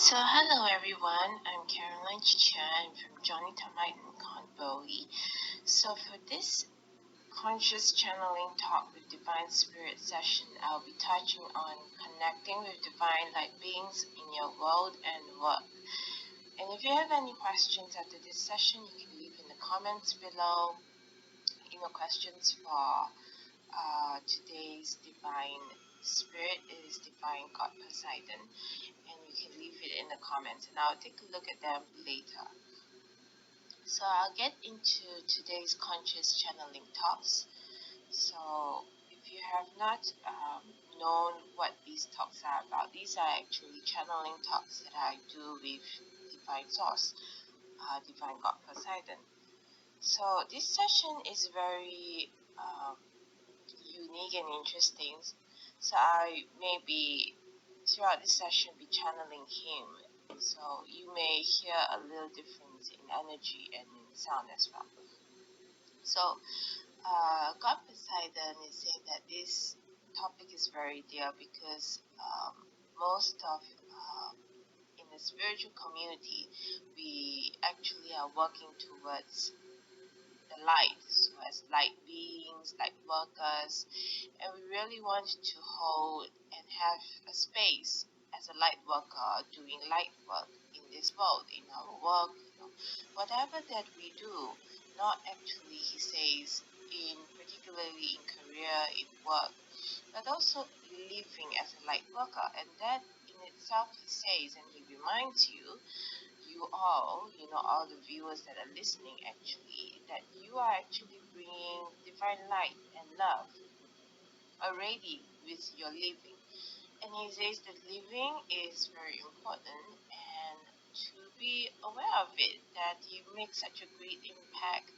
Hello everyone, I'm Caroline Chan from Johnny Termite and Convoy. For this conscious channeling talk with Divine Spirit session, I'll be touching on connecting with divine light beings in your world and work. And if you have any questions after this session, you can leave in the comments below. Questions for today's divine spirit is divine God Poseidon, and you can leave it in the comments and I'll take a look at them later. I'll get into today's conscious channeling talks. If you have not known what these talks are about, these are actually channeling talks that I do with Divine Source, Divine God Poseidon. This session is very unique and interesting. I may be, throughout this session, be channeling him. So you may hear a little difference in energy and in sound as well. God Poseidon is saying that this topic is very dear because most of in the spiritual community, we actually are working towards the light, so as light beings, light workers, and we really want to hold and have a space as a light worker doing light work in this world, in our work, whatever that we do, not actually, he says, in particularly in career, in work, but also living as a light worker, and that in itself, he says, and he reminds you, all the viewers that are listening actually, that you are actually bringing divine light and love already with your living. And he says that living is very important and to be aware of it, that you make such a great impact.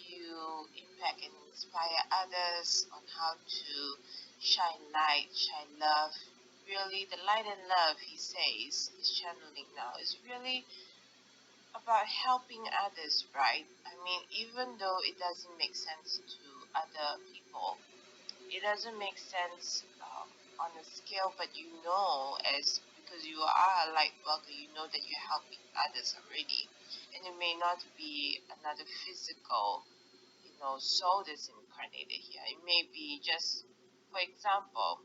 You impact and inspire others on how to shine light, shine love. Really, the light and love, he says, is channeling now, is really about helping others, right? I mean, even though it doesn't make sense to other people, it doesn't make sense on a scale, but as because you are a light worker, you know that you're helping others already, and it may not be another physical, soul that's incarnated here. It may be just, for example,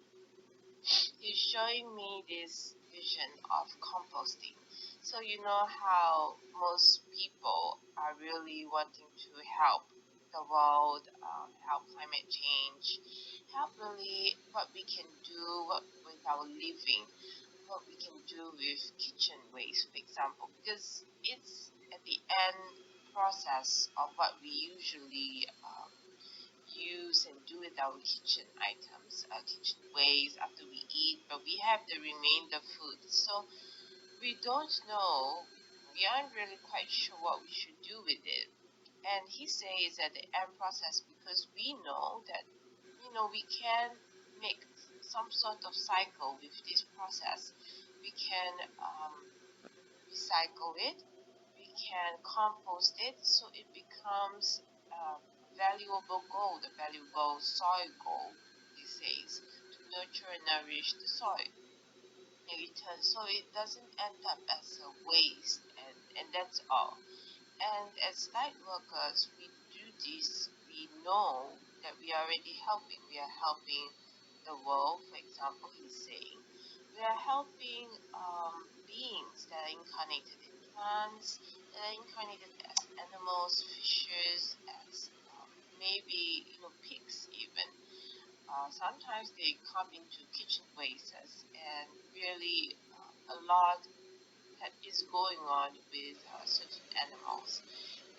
he's showing me this vision of composting. So you know how most people are really wanting to help the world, help climate change, help really what we can do with our living, what we can do with kitchen waste, for example, because it's at the end process of what we usually use and do with our kitchen items, kitchen waste after we eat, but we have the remainder food. So we don't know, we aren't really quite sure what we should do with it. And he says at the end process, because we know that, we can make some sort of cycle with this process. We can recycle it, we can compost it, so it becomes valuable gold, a valuable soil gold, he says, to nurture and nourish the soil in return, so it doesn't end up as a waste, and that's all. And as light workers, we do this, we know that we are already helping. We are helping the world, for example, he's saying. We are helping beings that are incarnated in plants, that are incarnated as animals, fishes, as maybe pigs even. Sometimes they come into kitchen wastes, and really a lot that is going on with certain animals.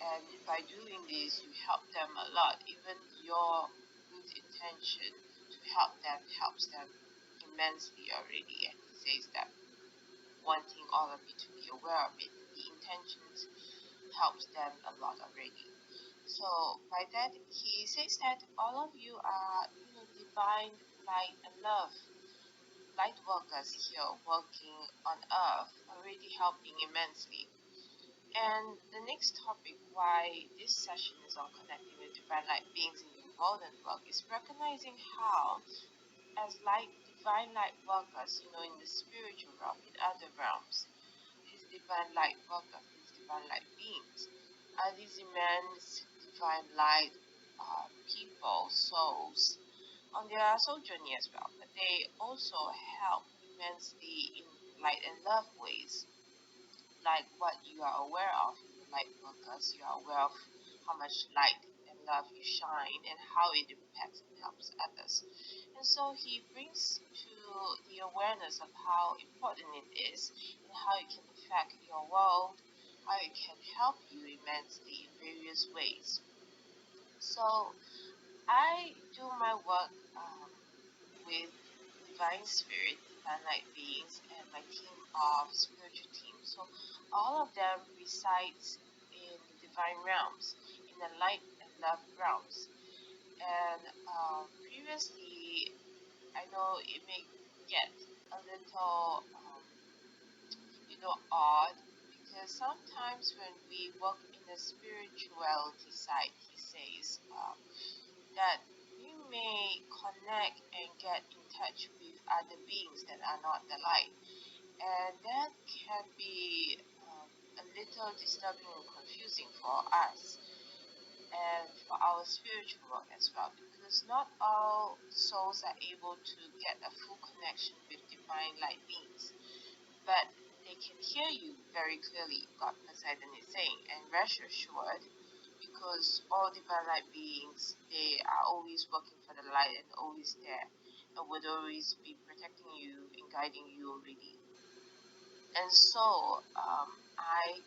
And by doing this, you help them a lot. Even your good intention to help them helps them immensely already. And he says that wanting all of you to be aware of it, the intentions helps them a lot already. So by that, he says that all of you are, divine light and love, light workers here working on earth, already helping immensely. And the next topic, why this session is on connecting with divine light beings in your world and work, is recognizing how, as divine light workers, in the spiritual realm, in other realms, divine light workers, these divine light beings, are these immense divine light people, souls, on their soul journey as well. But they also help immensely in light and love ways, like what you are aware of in the light workers. You are aware of how much light and love you shine and how it impacts and helps others. And so he brings to the awareness of how important it is and how it can affect your world, how it can help you immensely in various ways. So I do my work with divine spirit, divine light beings, and my team of spiritual team. So all of them resides in the divine realms, in the light and love realms. And previously, I know it may get a little, odd, because sometimes when we work in the spirituality side, he says that we may connect and get in touch with other beings that are not the light, and that can be a little disturbing and confusing for us and for our spiritual work as well, because not all souls are able to get a full connection with divine light beings, but they can hear you very clearly, God Poseidon is saying, and rest assured, because all divine light beings, they are always working for the light and always there, and would always be protecting you and guiding you already. And so, I,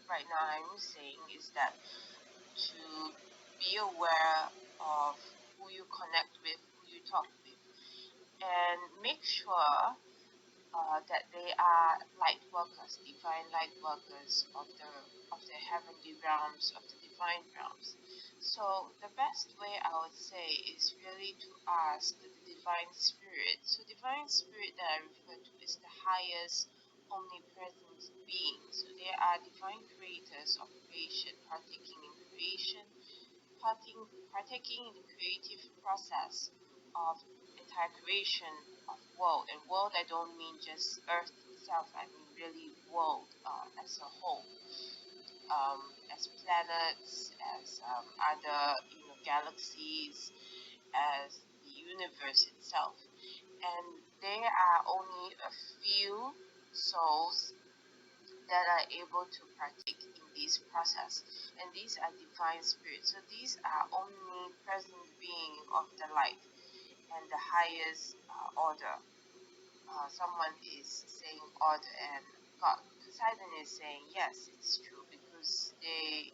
right now, I'm saying is that to be aware of who you connect with, who you talk with, and make sure that they are light workers, divine light workers of the heavenly realms, of the divine realms. So the best way I would say is really to ask the divine spirit. So divine spirit that I refer to is the highest omnipresent being. So they are divine creators of creation, partaking in creation, partaking in the creative process of entire creation of world. And world, I don't mean just Earth itself, I mean really world as a whole, as planets, as other galaxies, as the universe itself. And there are only a few souls that are able to partake in this process, and these are divine spirits. So these are omnipresent being of the light and the highest order. Someone is saying order, and God Poseidon is saying yes, it's true, because they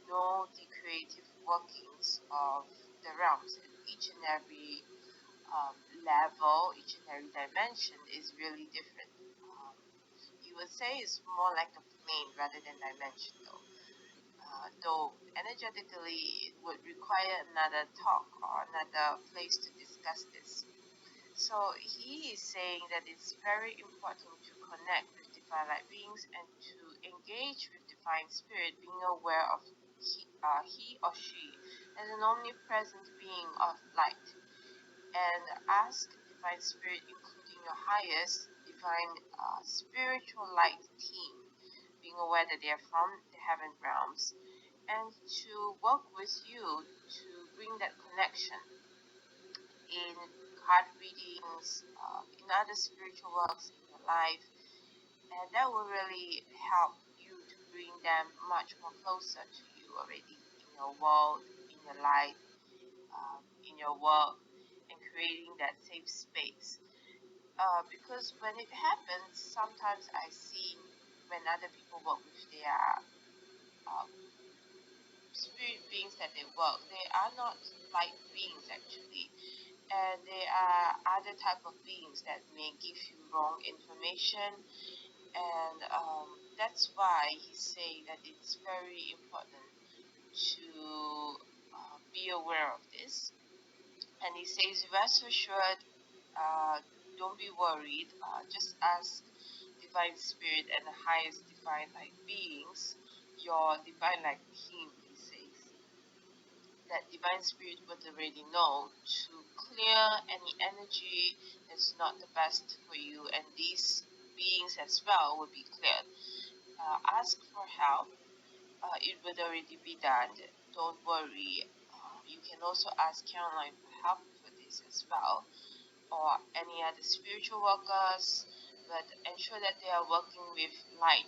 know the creative workings of the realms, and each and every level, each and every dimension is really different. You would say it's more like a plane rather than dimensional. Though energetically it would require another talk or another place to discuss this. So he is saying that it's very important to connect with divine light beings and to engage with divine spirit, being aware of he or she as an omnipresent being of light, and ask divine spirit, including your highest divine spiritual light team, being aware that they are from the heaven realms, and to work with you to bring that connection in card readings, in other spiritual works in your life, and that will really help you to bring them much more closer to you already in your world, in your life, in your work, and creating that safe space. Because when it happens, sometimes I see when other people work with their uh, spirit beings that they work, they are not light beings actually, and they are other type of beings that may give you wrong information, and that's why he's saying that it's very important to be aware of this. And he says, rest assured, don't be worried, just ask divine spirit and the highest divine light beings, your divine light team, he says, that divine spirit would already know to clear any energy that's not the best for you, and these beings as well will be cleared. ask for help. It would already be done. Don't worry. You can also ask Caroline for help for this as well, or any other spiritual workers, but ensure that they are working with light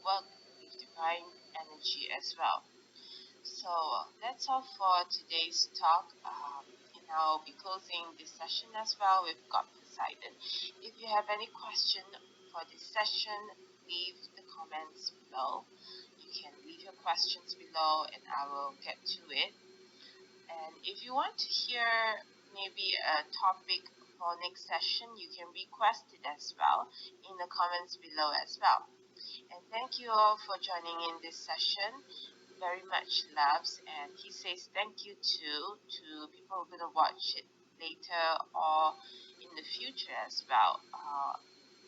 work, with divine energy as well. So that's all for today's talk. I'll be closing this session as well. We've got Poseidon. If you have any question for this session, leave the comments below. You can leave your questions below and I will get to it. And if you want to hear maybe a topic for next session, you can request it as well in the comments below as well. And thank you all for joining in this session. Very much loves, and he says thank you to people who are gonna watch it later or in the future as well.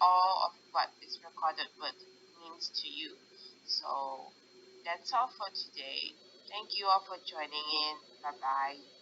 All of what is recorded word means to you. So that's all for today. Thank you all for joining in. Bye bye.